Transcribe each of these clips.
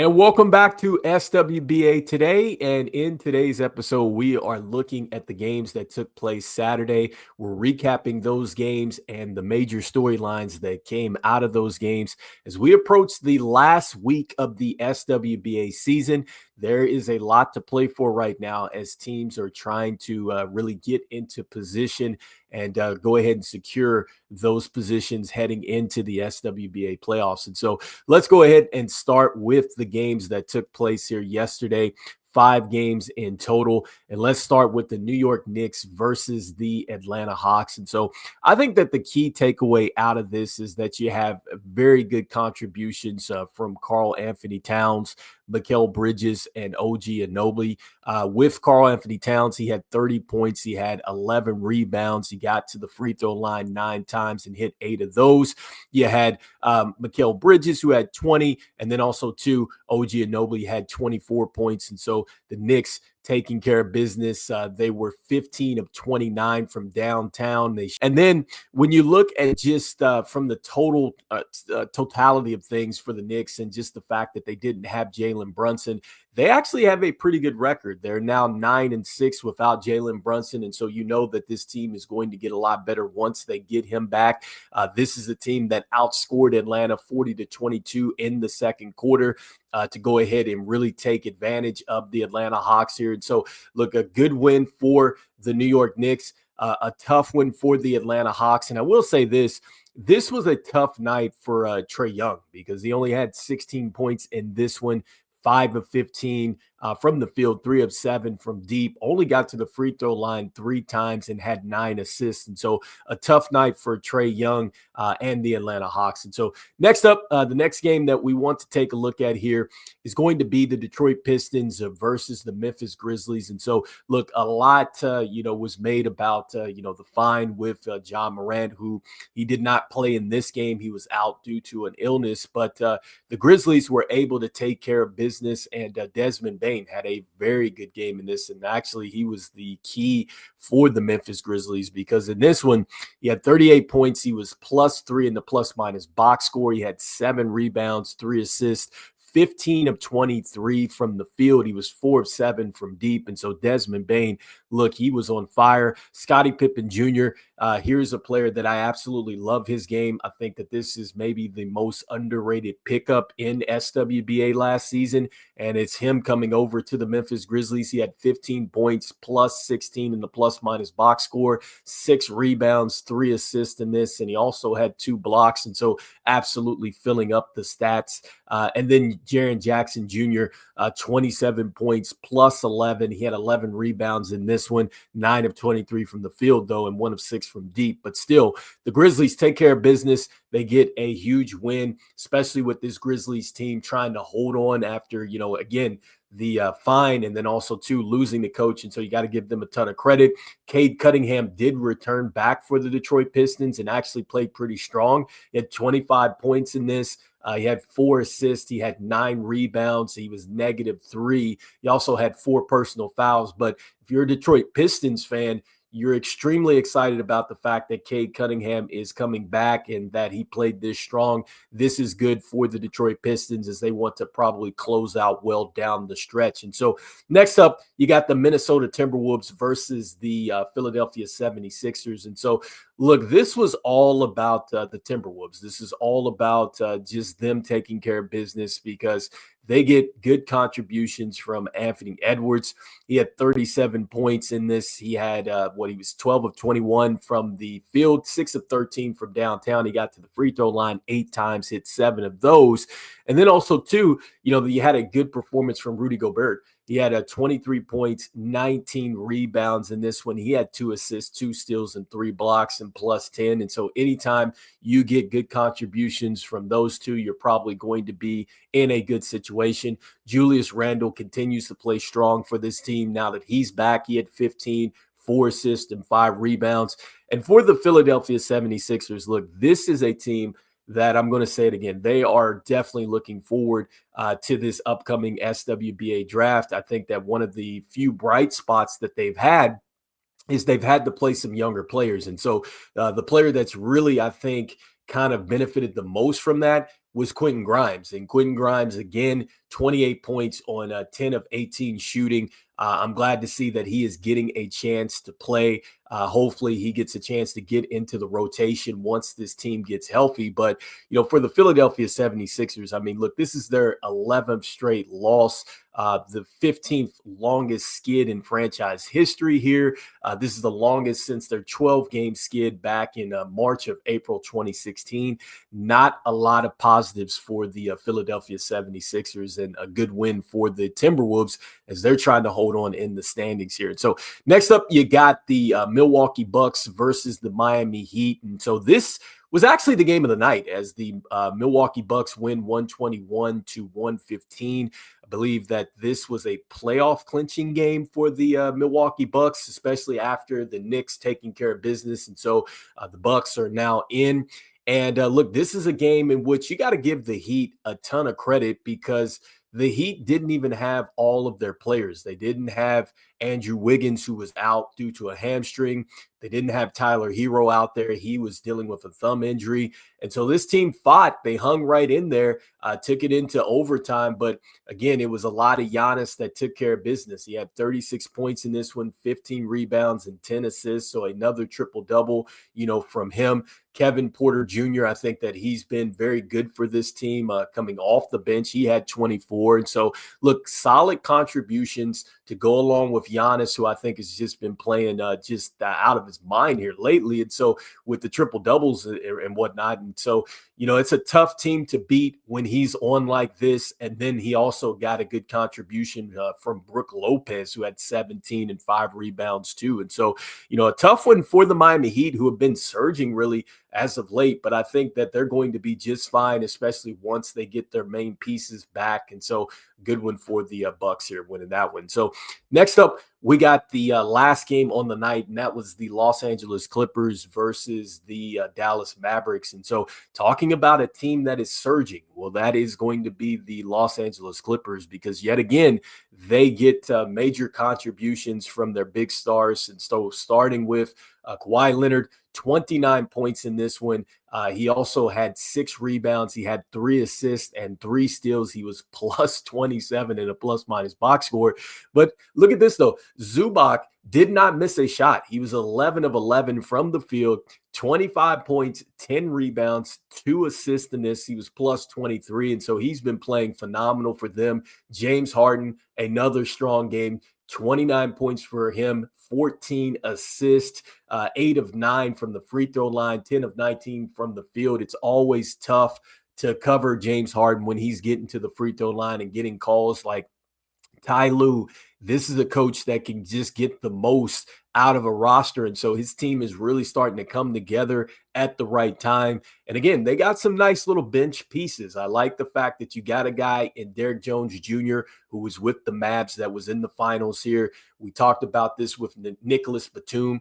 And welcome back to SWBA Today. And in today's episode, we are looking at the games that took place Saturday. We're recapping those games and the major storylines that came out of those games. As we approach the last week of the SWBA season, there is a lot to play for right now as teams are trying to really get into position and go ahead and secure those positions heading into the SWBA playoffs. And so let's go ahead and start with the games that took place here yesterday. 5 games in total. And let's start with the New York Knicks versus the Atlanta Hawks. And so I think that the key takeaway out of this is that you have very good contributions from Karl Anthony Towns, Mikal Bridges, and OG Anunoby. With Karl Anthony Towns, he had 30 points. He had 11 rebounds. He got to the free throw line 9 times and hit 8 of those. You had Mikal Bridges, who had 20, and then also OG Anunoby had 24 points. And so the Knicks taking care of business. They were 15 of 29 from downtown. And then when you look at just from the totality of things for the Knicks and just the fact that they didn't have Jalen Brunson, they actually have a pretty good record. They're now 9-6 without Jalen Brunson. And so you know that this team is going to get a lot better once they get him back. This is a team that outscored Atlanta 40-22 in the second quarter. To go ahead and really take advantage of the Atlanta Hawks here. And so, look, a good win for the New York Knicks, a tough win for the Atlanta Hawks. And I will say this was a tough night for Trae Young because he only had 16 points in this one. 5 of 15 from the field, 3 of 7 from deep, only got to the free throw line 3 times and had 9 assists. And so a tough night for Trae Young and the Atlanta Hawks. And so next up, the next game that we want to take a look at here is going to be the Detroit Pistons versus the Memphis Grizzlies. And so, look, a lot, was made about, the fine with John Morant, who he did not play in this game. He was out due to an illness, but the Grizzlies were able to take care of business. And Desmond Bane had a very good game in this. And actually, he was the key for the Memphis Grizzlies because in this one, he had 38 points. He was +3 in the plus-minus box score. He had 7 rebounds, 3 assists, 15 of 23 from the field. He was 4 of 7 from deep. And so Desmond Bane, look, he was on fire. Scottie Pippen Jr., here's a player that I absolutely love his game. I think that this is maybe the most underrated pickup in SWBA last season, and it's him coming over to the Memphis Grizzlies. He had 15 points, +16 in the plus-minus box score, 6 rebounds, 3 assists in this, and he also had 2 blocks, and so absolutely filling up the stats. And then Jaren Jackson Jr., 27 points, +11. He had 11 rebounds in this one, 9 of 23 from the field, though, and 1 of 6 from deep. But still, the Grizzlies take care of business. They get a huge win, especially with this Grizzlies team trying to hold on after, again, the fine and then also, losing the coach. And so you got to give them a ton of credit. Cade Cunningham did return back for the Detroit Pistons and actually played pretty strong. He had 25 points in this. He had 4 assists. He had 9 rebounds. He was -3. He also had 4 personal fouls. But if you're a Detroit Pistons fan, you're extremely excited about the fact that Cade Cunningham is coming back and that he played this strong. This is good for the Detroit Pistons as they want to probably close out well down the stretch. And so next up, you got the Minnesota Timberwolves versus the Philadelphia 76ers. And so, look, this was all about the Timberwolves. This is all about just them taking care of business because they get good contributions from Anthony Edwards. He had 37 points in this. He had he was 12 of 21 from the field, 6 of 13 from downtown. He got to the free throw line 8 times, hit 7 of those. And then also, you had a good performance from Rudy Gobert. He had 23 points, 19 rebounds in this one. He had 2 assists, 2 steals, and 3 blocks and +10. And so anytime you get good contributions from those two, you're probably going to be in a good situation. Julius Randle continues to play strong for this team now that he's back. He had 15, 4 assists, and 5 rebounds. And for the Philadelphia 76ers, look, this is a team that I'm going to say it again. They are definitely looking forward to this upcoming SWBA draft. I think that one of the few bright spots that they've had is they've had to play some younger players. And so the player that's really, I think, kind of benefited the most from that was Quentin Grimes. And Quentin Grimes, again, 28 points on 10 of 18 shooting. I'm glad to see that he is getting a chance to play. Hopefully he gets a chance to get into the rotation once this team gets healthy. But, for the Philadelphia 76ers, I mean, look, this is their 11th straight loss, the 15th longest skid in franchise history here. This is the longest since their 12-game skid back in March of April 2016. Not a lot of positives for the Philadelphia 76ers, and a good win for the Timberwolves as they're trying to hold on in the standings here. And so next up, you got the Milwaukee Bucks versus the Miami Heat. And so this was actually the game of the night as the Milwaukee Bucks win 121-115. I believe that this was a playoff clinching game for the Milwaukee Bucks, especially after the Knicks taking care of business. And so the Bucks are now in. And look, this is a game in which you got to give the Heat a ton of credit because the Heat didn't even have all of their players. They didn't have Andrew Wiggins, who was out due to a hamstring. They didn't have Tyler Hero out there. He was dealing with a thumb injury. And so this team fought. They hung right in there, took it into overtime. But again, it was a lot of Giannis that took care of business. He had 36 points in this one, 15 rebounds and 10 assists. So another triple-double, from him. Kevin Porter Jr., I think that he's been very good for this team coming off the bench. He had 24. And so, look, solid contributions to go along with Giannis, who I think has just been playing just out of his mind here lately. And so with the triple doubles and whatnot. And so, it's a tough team to beat when he's on like this. And then he also got a good contribution from Brook Lopez, who had 17 and 5 rebounds too. And so, a tough one for the Miami Heat, who have been surging really as of late, but I think that they're going to be just fine, especially once they get their main pieces back. And so good one for the Bucks here winning that one. So next up, we got the last game on the night, and that was the Los Angeles Clippers versus the Dallas Mavericks. And so talking about a team that is surging, well, that is going to be the Los Angeles Clippers because yet again, they get major contributions from their big stars. And so starting with Kawhi Leonard, 29 points in this one. He also had 6 rebounds. He had 3 assists and 3 steals. He was plus 27 in a plus-minus box score. But look at this, though. Zubac did not miss a shot. He was 11 of 11 from the field, 25 points, 10 rebounds, 2 assists in this. He was plus 23, and so he's been playing phenomenal for them. James Harden, another strong game. 29 points for him, 14 assists, 8 of 9 from the free throw line, 10 of 19 from the field. It's always tough to cover James Harden when he's getting to the free throw line and getting calls like Ty Lue. This is a coach that can just get the most out of a roster. And so his team is really starting to come together at the right time. And again, they got some nice little bench pieces. I like the fact that you got a guy in Derrick Jones Jr. who was with the Mavs that was in the finals here. We talked about this with Nicholas Batum.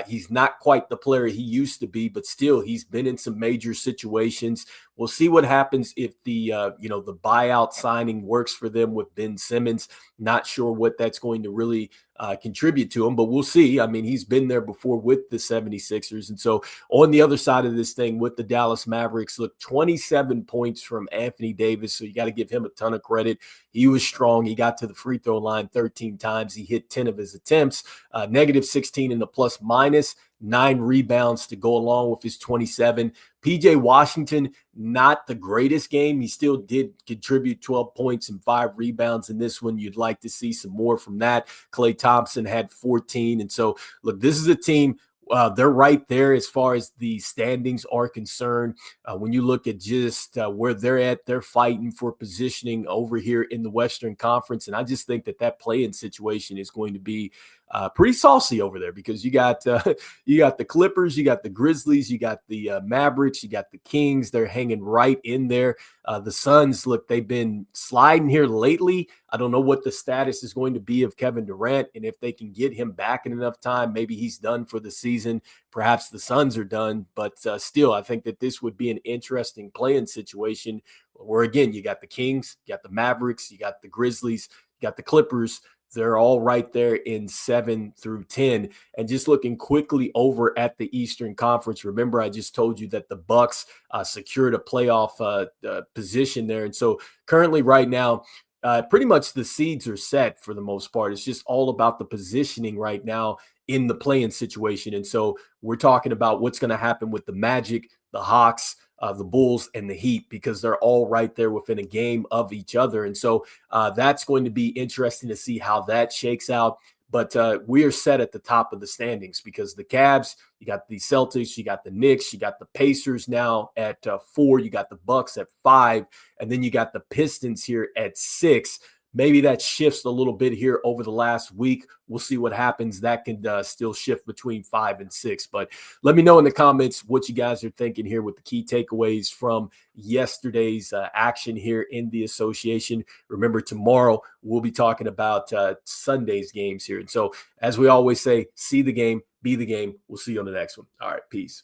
He's not quite the player he used to be, but still he's been in some major situations. We'll see what happens if the the buyout signing works for them with Ben Simmons. Not sure what that's going to really contribute to him, but we'll see. I mean, he's been there before with the 76ers. And so on the other side of this thing with the Dallas Mavericks, look, 27 points from Anthony Davis. So you got to give him a ton of credit. He was strong. He got to the free throw line 13 times. He hit 10 of his attempts, negative 16 in the plus minus, 9 rebounds to go along with his 27. PJ Washington, not the greatest game. He still did contribute 12 points and 5 rebounds in this one. You'd like to see some more from that. Klay Thompson had 14. And so, look, this is a team. They're right there as far as the standings are concerned. When you look at just where they're at, they're fighting for positioning over here in the Western Conference. And I just think that play-in situation is going to be pretty saucy over there because you got the Clippers, you got the Grizzlies, you got the Mavericks, you got the Kings. They're hanging right in there. The Suns, look, they've been sliding here lately. I don't know what the status is going to be of Kevin Durant, and if they can get him back in enough time, maybe he's done for the season. Perhaps the Suns are done, but still, I think that this would be an interesting play-in situation where, again, you got the Kings, you got the Mavericks, you got the Grizzlies, you got the Clippers, They're all right there in 7 through 10. And just looking quickly over at the Eastern Conference, remember I just told you that the Bucks secured a playoff position there. And so currently right now, pretty much the seeds are set for the most part. It's just all about the positioning right now in the play-in situation. And so we're talking about what's going to happen with the Magic, the Hawks, the Bulls, and the Heat, because they're all right there within a game of each other. And so that's going to be interesting to see how that shakes out. But we are set at the top of the standings because the Cavs, you got the Celtics, you got the Knicks, you got the Pacers now at 4, you got the Bucks at 5, and then you got the Pistons here at 6. Maybe that shifts a little bit here over the last week. We'll see what happens. That can still shift between 5 and 6. But let me know in the comments what you guys are thinking here with the key takeaways from yesterday's action here in the association. Remember, tomorrow we'll be talking about Sunday's games here. And so, as we always say, see the game, be the game. We'll see you on the next one. All right, peace.